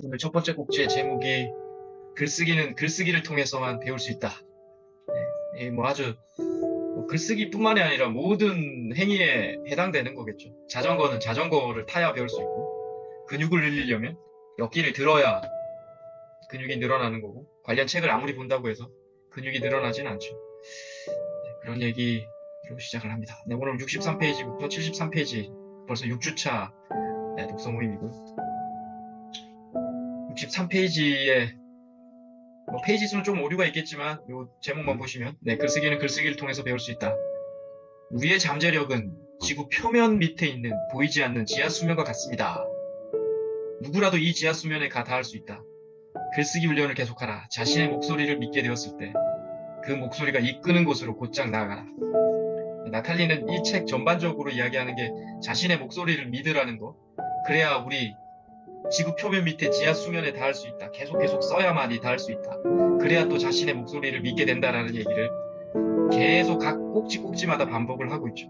오늘 첫 번째 꼭지의 제목이 글쓰기는 글쓰기를 통해서만 배울 수 있다. 네, 뭐 아주 뭐 글쓰기뿐만이 아니라 모든 행위에 해당되는 거겠죠. 자전거는 자전거를 타야 배울 수 있고, 근육을 늘리려면 역기를 들어야 근육이 늘어나는 거고, 관련 책을 아무리 본다고 해서 근육이 늘어나진 않죠. 네, 그런 얘기로 시작을 합니다. 네, 오늘 63페이지부터 73페이지 벌써 6주차 독서 모임이고요. 63페이지에 뭐 페이지 수는 좀 오류가 있겠지만 이 제목만 보시면 글쓰기는 글쓰기를 통해서 배울 수 있다. 우리의 잠재력은 지구 표면 밑에 있는 보이지 않는 지하 수면과 같습니다. 누구라도 이 지하 수면에 가 닿을 수 있다. 글쓰기 훈련을 계속하라. 자신의 목소리를 믿게 되었을 때 그 목소리가 이끄는 곳으로 곧장 나아가라. 나탈리는 이 책 전반적으로 이야기하는 게 자신의 목소리를 믿으라는 거. 그래야 우리 지구 표면 밑에 지하 수면에 닿을 수 있다. 계속 써야만이 닿을 수 있다. 그래야 또 자신의 목소리를 믿게 된다라는 얘기를 계속 각 꼭지꼭지마다 반복을 하고 있죠.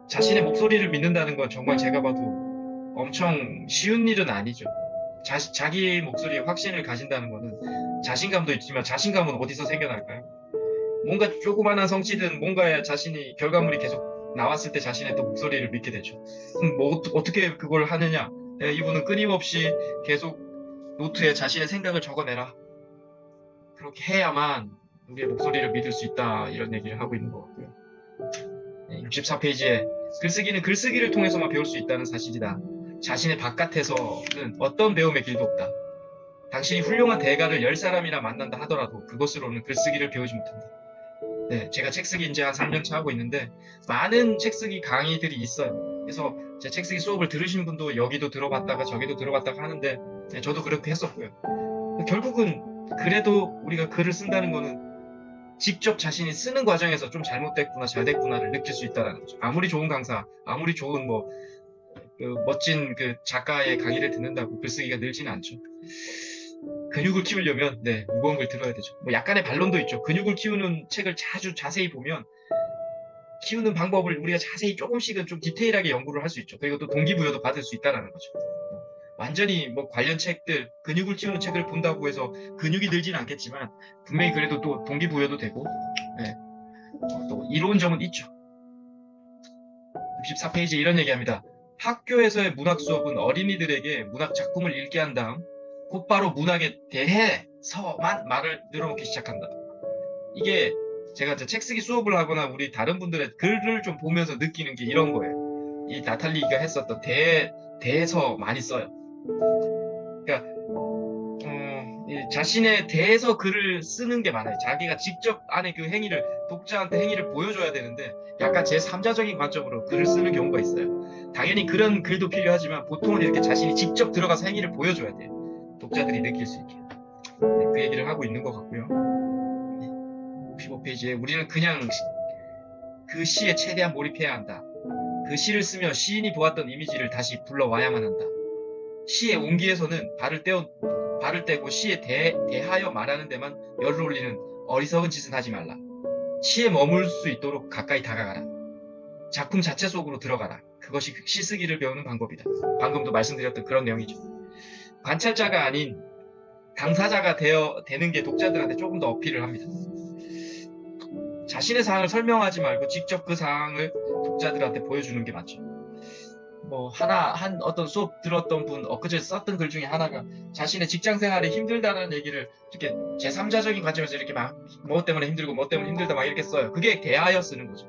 자신의 목소리를 믿는다는 건 정말 제가 봐도 엄청 쉬운 일은 아니죠. 자기 목소리에 확신을 가진다는 거는 자신감도 있지만 자신감은 어디서 생겨날까요? 뭔가 조그마한 성취든 뭔가에 자신이 결과물이 계속 나왔을 때 자신의 또 목소리를 믿게 되죠. 뭐 어떻게 그걸 하느냐? 이분은 끊임없이 계속 노트에 자신의 생각을 적어내라. 그렇게 해야만 우리의 목소리를 믿을 수 있다. 이런 얘기를 하고 있는 것 같고요. 64페이지에 글쓰기는 글쓰기를 통해서만 배울 수 있다는 사실이다. 자신의 바깥에서는 어떤 배움의 길도 없다. 당신이 훌륭한 대가를 10사람이나 만난다 하더라도 그것으로는 글쓰기를 배우지 못한다. 네, 제가 책쓰기 이제 한 3년차 하고 있는데 많은 책쓰기 강의들이 있어요. 그래서 제 책쓰기 수업을 들으신 분도 여기도 들어봤다가 저기도 들어봤다가 하는데 저도 그렇게 했었고요. 결국은 그래도 우리가 글을 쓴다는 거는 직접 자신이 쓰는 과정에서 좀 잘못됐구나 잘 됐구나를 느낄 수 있다는 거죠. 아무리 좋은 강사, 아무리 좋은 멋진 그 작가의 강의를 듣는다고 글쓰기가 늘지는 않죠. 근육을 키우려면 무거운 걸 들어야 되죠. 뭐 약간의 반론도 있죠. 근육을 키우는 책을 자세히 보면 키우는 방법을 우리가 자세히 조금씩은 좀 디테일하게 연구를 할 수 있죠. 그리고 또 동기부여도 받을 수 있다는 거죠. 완전히 뭐 관련 책들, 근육을 키우는 책을 본다고 해서 근육이 늘지는 않겠지만 분명히 그래도 또 동기부여도 되고 또 이로운 점은 있죠. 64페이지 이런 얘기합니다. 학교에서의 문학 수업은 어린이들에게 문학 작품을 읽게 한 다음 곧바로 문학에 대해서만 말을 늘어놓기 시작한다. 이게 제가 책 쓰기 수업을 하거나 우리 다른 분들의 글을 좀 보면서 느끼는 게 이런 거예요. 이 나탈리가 했었던 대해서 많이 써요. 그러니까 자신에 대해서 글을 쓰는 게 많아요. 자기가 직접 안에 그 행위를 독자한테 행위를 보여줘야 되는데 약간 제3자적인 관점으로 글을 쓰는 경우가 있어요. 당연히 그런 글도 필요하지만 보통은 이렇게 자신이 직접 들어가서 행위를 보여줘야 돼요. 독자들이 느낄 수 있게. 그 얘기를 하고 있는 것 같고요. 65페이지에 우리는 그냥 그 시에 최대한 몰입해야 한다. 그 시를 쓰며 시인이 보았던 이미지를 다시 불러와야만 한다. 시의 온기에서는 발을 떼고 시에 대하여 말하는 데만 열을 올리는 어리석은 짓은 하지 말라. 시에 머물 수 있도록 가까이 다가가라. 작품 자체 속으로 들어가라. 그것이 시 쓰기를 배우는 방법이다. 방금도 말씀드렸던 그런 내용이죠. 관찰자가 아닌 당사자가 되는 게 독자들한테 조금 더 어필을 합니다. 자신의 사항을 설명하지 말고 직접 그 사항을 독자들한테 보여주는 게 맞죠. 어떤 수업 들었던 분, 엊그제 썼던 글 중에 하나가 자신의 직장 생활이 힘들다는 얘기를 이렇게 제3자적인 관점에서 이렇게 막, 뭐 때문에 힘들고, 뭐 때문에 힘들다 막 이렇게 써요. 그게 대하여 쓰는 거죠.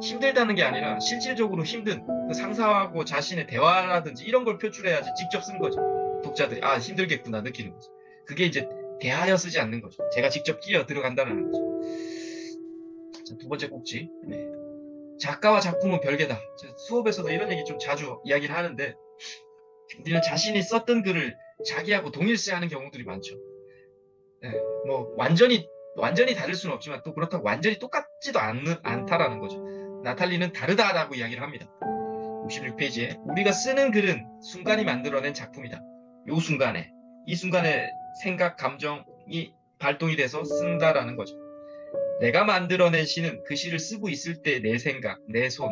힘들다는 게 아니라 실질적으로 힘든 그 상사하고 자신의 대화라든지 이런 걸 표출해야지 직접 쓴 거죠. 독자들이, 아, 힘들겠구나 느끼는 거죠. 그게 이제 대하여 쓰지 않는 거죠. 제가 직접 끼어 들어간다는 거죠. 자, 두 번째 꼭지. 작가와 작품은 별개다. 수업에서도 이런 얘기 좀 자주 이야기를 하는데 우리는 자신이 썼던 글을 자기하고 동일시하는 경우들이 많죠. 완전히 다를 수는 없지만 또 그렇다고 완전히 똑같지도 않다라는 거죠. 나탈리는 다르다라고 이야기를 합니다. 56페이지에 우리가 쓰는 글은 순간이 만들어낸 작품이다. 이 순간에 생각, 감정이 발동이 돼서 쓴다라는 거죠. 내가 만들어낸 시는 그 시를 쓰고 있을 때 내 생각, 내 손,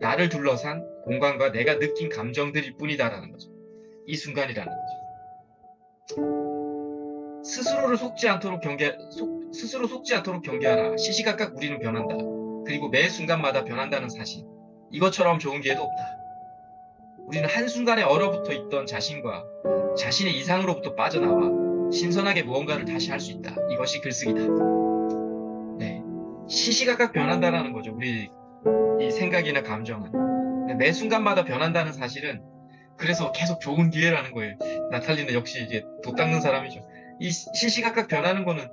나를 둘러싼 공간과 내가 느낀 감정들일 뿐이다라는 거죠. 이 순간이라는 거죠. 스스로 속지 않도록 경계하라. 시시각각 우리는 변한다. 그리고 매 순간마다 변한다는 사실. 이것처럼 좋은 기회도 없다. 우리는 한순간에 얼어붙어 있던 자신과 자신의 이상으로부터 빠져나와 신선하게 무언가를 다시 할 수 있다. 이것이 글쓰기다. 네. 시시각각 변한다라는 거죠. 우리 이 생각이나 감정은. 매 순간마다 변한다는 사실은 그래서 계속 좋은 기회라는 거예요. 나탈리는 역시 이제 도 닦는 사람이죠. 이 시시각각 변하는 거는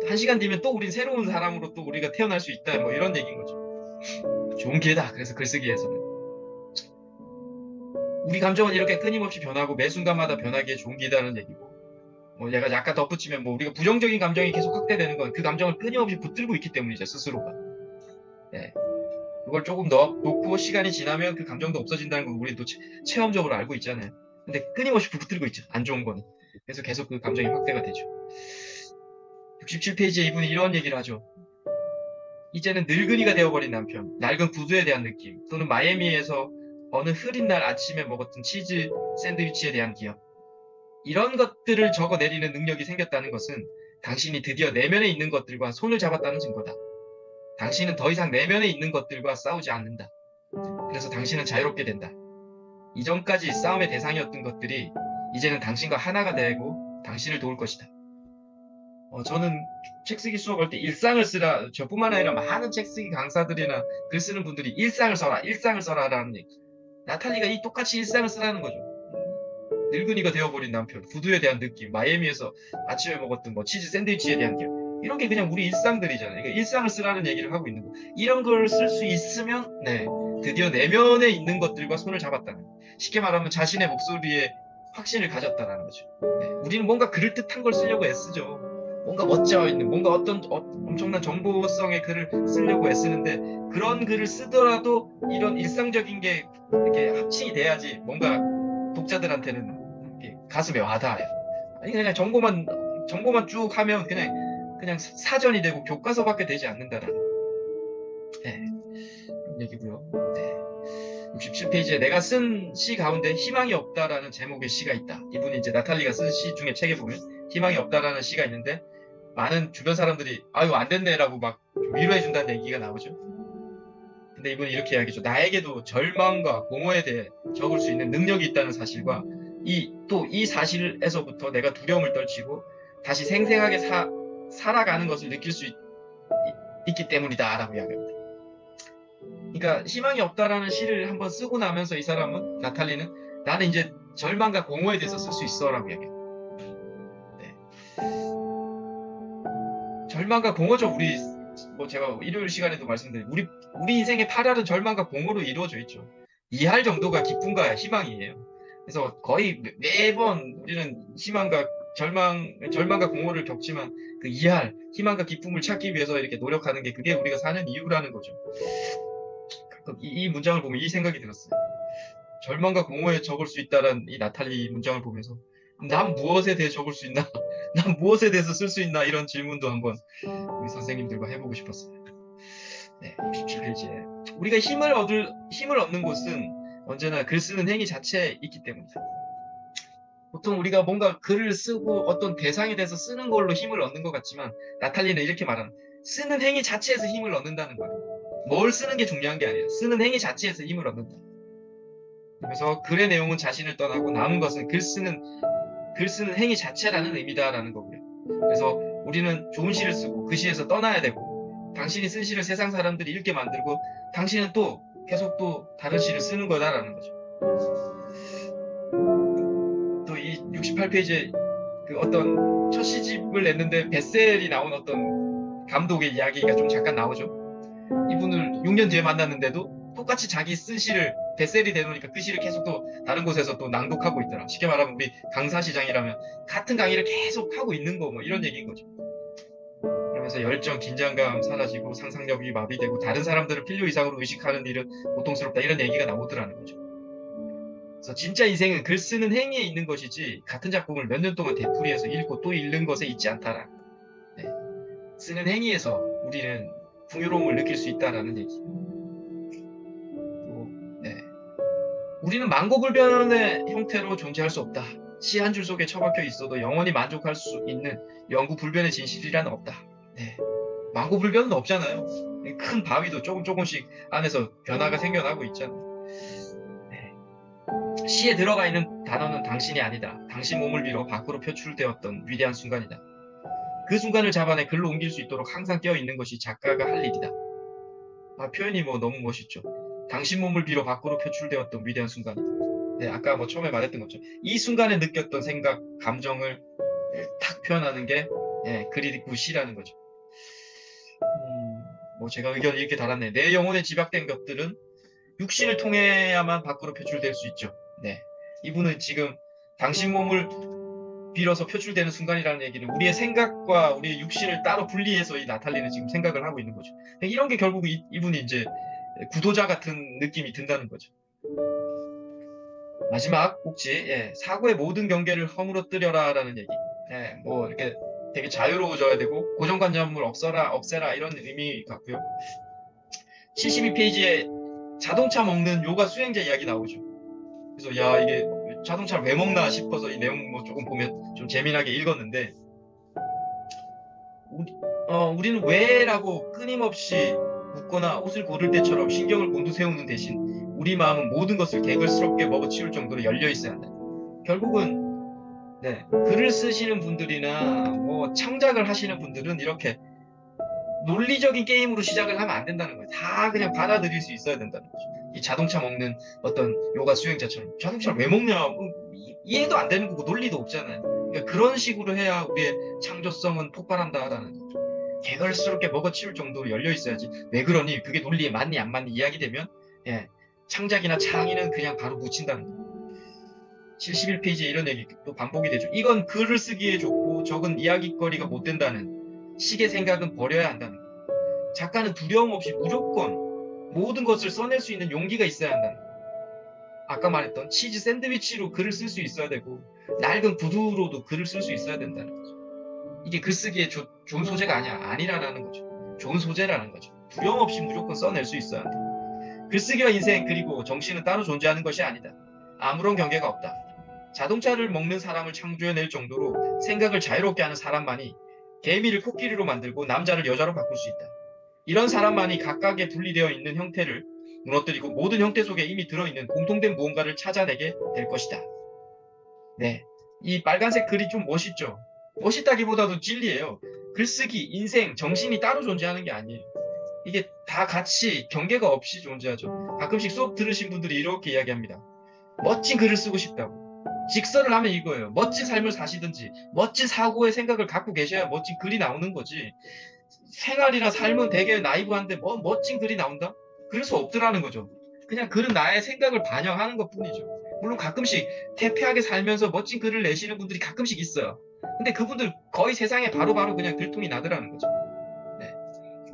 한 시간 뒤면 또 우린 새로운 사람으로 또 우리가 태어날 수 있다. 뭐 이런 얘기인 거죠. 좋은 기회다. 그래서 글쓰기에서는. 우리 감정은 이렇게 끊임없이 변하고 매 순간마다 변하기에 좋은 기회다는 얘기고. 뭐 얘가 약간 덧붙이면 뭐 우리가 부정적인 감정이 계속 확대되는 건 그 감정을 끊임없이 붙들고 있기 때문이죠. 스스로가. 네. 그걸 조금 더 놓고 시간이 지나면 그 감정도 없어진다는 걸 우리도 체험적으로 알고 있잖아요. 근데 끊임없이 붙들고 있죠. 안 좋은 거는. 그래서 계속 그 감정이 확대가 되죠. 67페이지에 이분이 이런 얘기를 하죠. 이제는 늙은이가 되어버린 남편, 낡은 구두에 대한 느낌, 또는 마이애미에서 어느 흐린 날 아침에 먹었던 치즈 샌드위치에 대한 기억. 이런 것들을 적어내리는 능력이 생겼다는 것은 당신이 드디어 내면에 있는 것들과 손을 잡았다는 증거다. 당신은 더 이상 내면에 있는 것들과 싸우지 않는다. 그래서 당신은 자유롭게 된다. 이전까지 싸움의 대상이었던 것들이 이제는 당신과 하나가 되고 당신을 도울 것이다. 저는 책 쓰기 수업할 때 일상을 쓰라, 저뿐만 아니라 많은 책 쓰기 강사들이나 글 쓰는 분들이 일상을 써라라는 얘기. 나탈리가 이 똑같이 일상을 쓰라는 거죠. 늙은이가 되어버린 남편, 구두에 대한 느낌, 마이애미에서 아침에 먹었던 뭐 치즈 샌드위치에 대한 기억. 이런 게 그냥 우리 일상들이잖아요. 그러니까 일상을 쓰라는 얘기를 하고 있는 거. 이런 걸 쓸 수 있으면, 네, 드디어 내면에 있는 것들과 손을 잡았다는. 쉽게 말하면 자신의 목소리에 확신을 가졌다는 거죠. 네, 우리는 뭔가 그럴듯한 걸 쓰려고 애쓰죠. 뭔가 멋져 있는, 뭔가 어떤 엄청난 정보성의 글을 쓰려고 애쓰는데 그런 글을 쓰더라도 이런 일상적인 게 이렇게 합치게 돼야지 뭔가 독자들한테는 가슴에 와닿아요. 아니 그냥 정보만 쭉 하면 그냥 사전이 되고 교과서밖에 되지 않는다라는 네, 그런 얘기고요. 네. 67페이지에 내가 쓴 시 가운데 희망이 없다라는 제목의 시가 있다. 이분이 이제 나탈리가 쓴 시 중에 책에 보면 희망이 없다라는 시가 있는데 많은 주변 사람들이 아유 안 됐네라고 막 위로해 준다는 얘기가 나오죠. 근데 이분이 이렇게 이야기죠. 나에게도 절망과 공허에 대해 적을 수 있는 능력이 있다는 사실과 이 사실에서부터 내가 두려움을 떨치고 다시 생생하게 살아가는 것을 느낄 수 있기 때문이다 라고 이야기합니다. 그러니까 희망이 없다라는 시를 한번 쓰고 나면서 이 사람은 나탈리는 나는 이제 절망과 공허에 대해서 쓸 수 있어 라고 이야기해요. 네. 절망과 공허죠. 우리 뭐 제가 일요일 시간에도 말씀드린 우리 인생의 8할은 절망과 공허로 이루어져 있죠. 2할 정도가 기쁨과 희망이에요. 그래서 거의 매번 우리는 절망과 공허를 겪지만 그 2할 희망과 기쁨을 찾기 위해서 이렇게 노력하는 게 그게 우리가 사는 이유라는 거죠. 가끔 이 문장을 보면 이 생각이 들었어요. 절망과 공허에 적을 수 있다는 이 나탈리 문장을 보면서 난 무엇에 대해 적을 수 있나? 난 무엇에 대해서 쓸 수 있나? 이런 질문도 한번 우리 선생님들과 해보고 싶었어요. 네, 67페이지에 우리가 힘을 얻는 곳은 언제나 글 쓰는 행위 자체에 있기 때문이다. 보통 우리가 뭔가 글을 쓰고 어떤 대상에 대해서 쓰는 걸로 힘을 얻는 것 같지만 나탈리는 이렇게 말하는 쓰는 행위 자체에서 힘을 얻는다는 거예요. 뭘 쓰는 게 중요한 게 아니라 쓰는 행위 자체에서 힘을 얻는다. 그래서 글의 내용은 자신을 떠나고 남은 것은 글 쓰는 행위 자체라는 의미다라는 거고요. 그래서 우리는 좋은 시를 쓰고 그 시에서 떠나야 되고 당신이 쓴 시를 세상 사람들이 읽게 만들고 당신은 또 계속 또 다른 시를 쓰는 거다라는 거죠. 또 이 68페이지에 그 어떤 첫 시집을 냈는데 베셀이 나온 어떤 감독의 이야기가 좀 잠깐 나오죠. 이분을 6년 뒤에 만났는데도 똑같이 자기 쓴 시를 베셀이 되놓으니까 그 시를 계속 또 다른 곳에서 또 낭독하고 있더라. 쉽게 말하면 우리 강사시장이라면 같은 강의를 계속 하고 있는 거 뭐 이런 얘기인 거죠. 그러면서 열정, 긴장감 사라지고 상상력이 마비되고 다른 사람들을 필요 이상으로 의식하는 일은 고통스럽다 이런 얘기가 나오더라는 거죠. 그래서 진짜 인생은 글 쓰는 행위에 있는 것이지 같은 작품을 몇 년 동안 되풀이해서 읽고 또 읽는 것에 있지 않다라. 네. 쓰는 행위에서 우리는 풍요로움을 느낄 수 있다라는 얘기. 네. 우리는 만고불변의 형태로 존재할 수 없다. 시 한 줄 속에 처박혀 있어도 영원히 만족할 수 있는 영구불변의 진실이란 없다. 네. 만고불변은 없잖아요. 큰 바위도 조금씩 안에서 변화가 생겨나고 있잖아요. 네. 시에 들어가 있는 단어는 당신이 아니다. 당신 몸을 빌어 밖으로 표출되었던 위대한 순간이다. 그 순간을 잡아내 글로 옮길 수 있도록 항상 깨어있는 것이 작가가 할 일이다. 표현이 너무 멋있죠. 당신 몸을 빌어 밖으로 표출되었던 위대한 순간이다. 네, 아까 처음에 말했던 것처럼 이 순간에 느꼈던 생각, 감정을 탁 표현하는 게 그리고 시라는 거죠. 제가 의견을 이렇게 달았네. 내 영혼에 집약된 것들은 육신을 통해야만 밖으로 표출될 수 있죠. 네, 이분은 지금 당신 몸을 빌어서 표출되는 순간이라는 얘기는 우리의 생각과 우리의 육신을 따로 분리해서 이 나탈리는 지금 생각을 하고 있는 거죠. 이런 게 결국 이분이 이제 구도자 같은 느낌이 든다는 거죠. 마지막 꼭지, 사고의 모든 경계를 허물어뜨려라 라는 얘기. 이렇게 되게 자유로워져야 되고 고정관념을 없애라 이런 의미 같고요. 72페이지에 자동차 먹는 요가 수행자 이야기 나오죠. 그래서 야, 이게 자동차를 왜 먹나 싶어서 이 내용 조금 보면 좀 재미나게 읽었는데, 우리는 왜라고 끊임없이 묻거나 옷을 고를 때처럼 신경을 곤두세우는 대신 우리 마음은 모든 것을 개걸스럽게 먹어치울 정도로 열려 있어야 한다. 결국은 글을 쓰시는 분들이나 창작을 하시는 분들은 이렇게 논리적인 게임으로 시작을 하면 안 된다는 거예요. 다 그냥 받아들일 수 있어야 된다는 거죠. 이 자동차 먹는 어떤 요가 수행자처럼 자동차를 왜 먹냐, 이해도 안 되는 거고 논리도 없잖아요. 그러니까 그런 식으로 해야 우리의 창조성은 폭발한다라는 거죠. 개걸스럽게 먹어치울 정도로 열려 있어야지. 왜 그러니? 그게 논리에 맞니 안 맞니 이야기되면 창작이나 창의는 그냥 바로 묻힌다는 거예요. 71페이지에 이런 얘기 또 반복이 되죠. 이건 글을 쓰기에 좋고 적은 이야기거리가 못 된다는 식의 생각은 버려야 한다는 거예요. 작가는 두려움 없이 무조건 모든 것을 써낼 수 있는 용기가 있어야 한다는 거예요. 아까 말했던 치즈 샌드위치로 글을 쓸 수 있어야 되고 낡은 구두로도 글을 쓸 수 있어야 된다는 거죠. 이게 글쓰기에 좋은 소재가 아니라는 거죠. 좋은 소재라는 거죠. 두려움 없이 무조건 써낼 수 있어야 한다. 글쓰기와 인생 그리고 정신은 따로 존재하는 것이 아니다. 아무런 경계가 없다. 자동차를 먹는 사람을 창조해낼 정도로 생각을 자유롭게 하는 사람만이 개미를 코끼리로 만들고 남자를 여자로 바꿀 수 있다. 이런 사람만이 각각의 분리되어 있는 형태를 무너뜨리고 모든 형태 속에 이미 들어있는 공통된 무언가를 찾아내게 될 것이다. 네, 이 빨간색 글이 좀 멋있죠? 멋있다기보다도 진리예요. 글쓰기, 인생, 정신이 따로 존재하는 게 아니에요. 이게 다 같이 경계가 없이 존재하죠. 가끔씩 수업 들으신 분들이 이렇게 이야기합니다. 멋진 글을 쓰고 싶다고. 직설을 하면 이거예요. 멋진 삶을 사시든지 멋진 사고의 생각을 갖고 계셔야 멋진 글이 나오는 거지. 생활이나 삶은 되게 나이브한데 멋진 글이 나온다? 그럴 수 없더라는 거죠. 그냥 글은 나의 생각을 반영하는 것 뿐이죠. 물론 가끔씩 태폐하게 살면서 멋진 글을 내시는 분들이 가끔씩 있어요. 근데 그분들 거의 세상에 바로바로 그냥 들통이 나더라는 거죠. 네.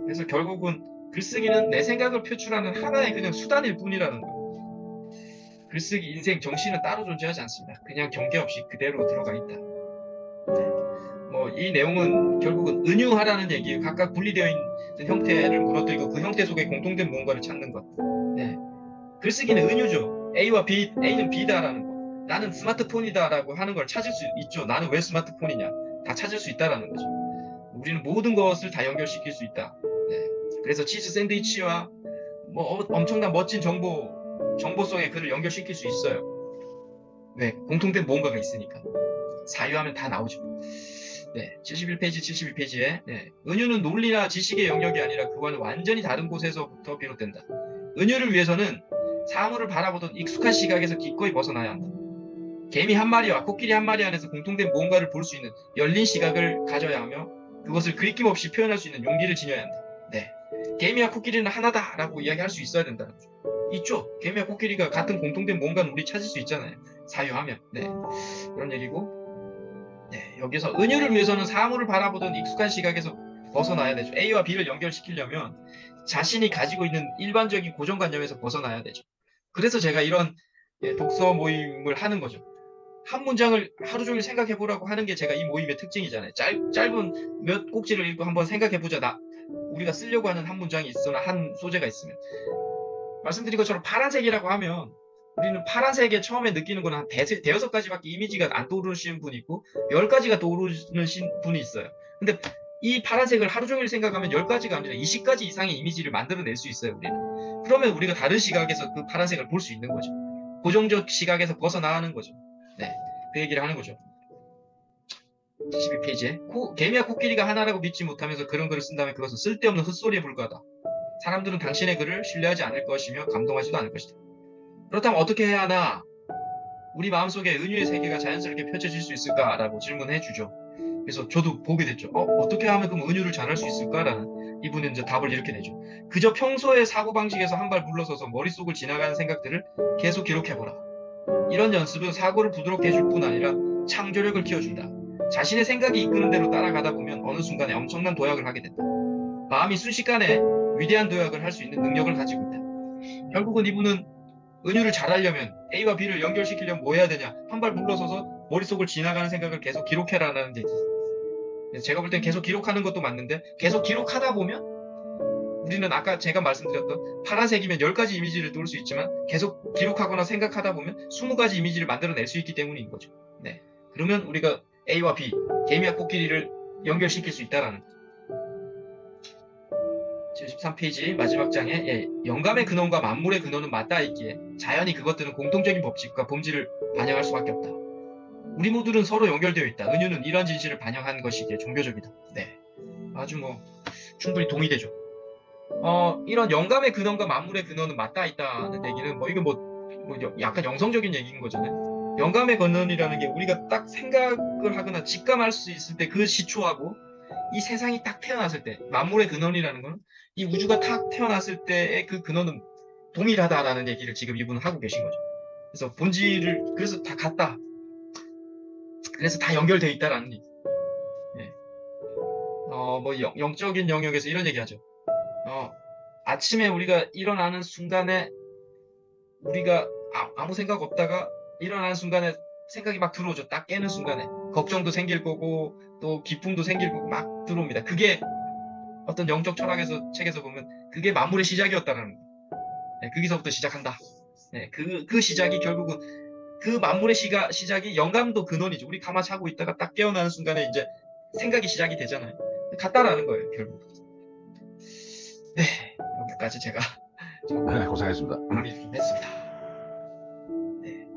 그래서 결국은 글쓰기는 내 생각을 표출하는 하나의 그냥 수단일 뿐이라는 거예요. 글쓰기, 인생, 정신은 따로 존재하지 않습니다. 그냥 경계 없이 그대로 들어가 있다. 이 내용은 결국은 은유하라는 얘기예요. 각각 분리되어 있는 형태를 무너뜨리고 그 형태 속에 공통된 무언가를 찾는 것. 글쓰기는 은유죠. A는 B다라는 거. 나는 스마트폰이다라고 하는 걸 찾을 수 있죠. 나는 왜 스마트폰이냐. 다 찾을 수 있다라는 거죠. 우리는 모든 것을 다 연결시킬 수 있다. 그래서 치즈 샌드위치와 엄청난 멋진 정보성의 글을 연결시킬 수 있어요. 공통된 무언가가 있으니까. 사유하면 다 나오죠. 71페이지에 은유는 논리나 지식의 영역이 아니라 그와는 완전히 다른 곳에서부터 비롯된다. 은유를 위해서는 사물을 바라보던 익숙한 시각에서 기꺼이 벗어나야 한다. 개미 한 마리와 코끼리 한 마리 안에서 공통된 무언가를 볼 수 있는 열린 시각을 가져야 하며 그것을 그리낌 없이 표현할 수 있는 용기를 지녀야 한다. 개미와 코끼리는 하나다라고 이야기할 수 있어야 된다는 거죠. 있죠. 개미와 코끼리가 같은 공통된 뭔가는 우리 찾을 수 있잖아요. 사유하면. 그런 얘기고. 여기서 은유를 위해서는 사물을 바라보던 익숙한 시각에서 벗어나야 되죠. A와 B를 연결시키려면 자신이 가지고 있는 일반적인 고정관념에서 벗어나야 되죠. 그래서 제가 이런 독서 모임을 하는 거죠. 한 문장을 하루 종일 생각해보라고 하는 게 제가 이 모임의 특징이잖아요. 짧은 몇 꼭지를 읽고 한번 생각해보자. 우리가 쓰려고 하는 한 문장이 있거나 한 소재가 있으면. 말씀드린 것처럼 파란색이라고 하면 우리는 파란색에 처음에 느끼는 건 한 대여섯 가지밖에 이미지가 안 떠오르시는 분이 있고 10가지가 떠오르는 분이 있어요. 근데 이 파란색을 하루 종일 생각하면 10가지가 아니라 20가지 이상의 이미지를 만들어낼 수 있어요, 우리는. 그러면 우리가 다른 시각에서 그 파란색을 볼 수 있는 거죠. 고정적 시각에서 벗어나는 거죠. 네, 그 얘기를 하는 거죠. 72페이지에 개미와 코끼리가 하나라고 믿지 못하면서 그런 글을 쓴다면 그것은 쓸데없는 헛소리에 불과하다. 사람들은 당신의 글을 신뢰하지 않을 것이며 감동하지도 않을 것이다. 그렇다면 어떻게 해야 하나? 우리 마음속에 은유의 세계가 자연스럽게 펼쳐질 수 있을까라고 질문해 주죠. 그래서 저도 보게 됐죠. 어떻게 하면 그럼 은유를 잘할 수 있을까라는 이분은 이제 답을 이렇게 내죠. 그저 평소의 사고방식에서 한 발 물러서서 머릿속을 지나가는 생각들을 계속 기록해보라. 이런 연습은 사고를 부드럽게 해줄 뿐 아니라 창조력을 키워준다. 자신의 생각이 이끄는 대로 따라가다 보면 어느 순간에 엄청난 도약을 하게 된다. 마음이 순식간에 위대한 도약을 할 수 있는 능력을 가지고 있다. 결국은 이분은 은유를 잘하려면 A와 B를 연결시키려면 뭐 해야 되냐? 한 발 물러서서 머릿속을 지나가는 생각을 계속 기록해라라는 얘기. 그래서 제가 볼 땐 계속 기록하는 것도 맞는데 계속 기록하다 보면 우리는 아까 제가 말씀드렸던 파란색이면 10가지 이미지를 놓을 수 있지만 계속 기록하거나 생각하다 보면 20가지 이미지를 만들어낼 수 있기 때문인 거죠. 네. 그러면 우리가 A와 B, 개미와 코끼리를 연결시킬 수 있다라는 거죠. 73페이지 마지막 장에 영감의 근원과 만물의 근원은 맞닿아 있기에 자연히 그것들은 공통적인 법칙과 본질을 반영할 수밖에 없다. 우리 모두는 서로 연결되어 있다. 은유는 이러한 진실을 반영한 것이기에 종교적이다. 네, 아주 뭐 충분히 동의되죠. 이런 영감의 근원과 만물의 근원은 맞닿아 있다는 얘기는 이거 약간 영성적인 얘기인 거잖아요. 영감의 근원이라는 게 우리가 딱 생각을 하거나 직감할 수 있을 때 그 시초하고 이 세상이 딱 태어났을 때 만물의 근원이라는 건 이 우주가 딱 태어났을 때의 그 근원은 동일하다라는 얘기를 지금 이분은 하고 계신 거죠. 그래서 본질을 그래서 다 같다. 그래서 다 연결되어 있다라는 얘기. 네. 영적인 영역에서 이런 얘기하죠. 아침에 우리가 일어나는 순간에 우리가 아무 생각 없다가 일어나는 순간에 생각이 막 들어오죠. 딱 깨는 순간에 걱정도 생길 거고 또 기쁨도 생길 거고 막 들어옵니다. 그게 어떤 영적 철학에서 책에서 보면 그게 만물의 시작이었다라는 거예요. 네, 거기서부터 시작한다. 네, 그 시작이 결국은 그 만물의 시작이 영감도 근원이죠. 우리 가만 자고 있다가 딱 깨어나는 순간에 이제 생각이 시작이 되잖아요. 같다라는 거예요, 결국. 네, 여기까지 제가 네, 고생하셨습니다. 정리 좀 했습니다. 네.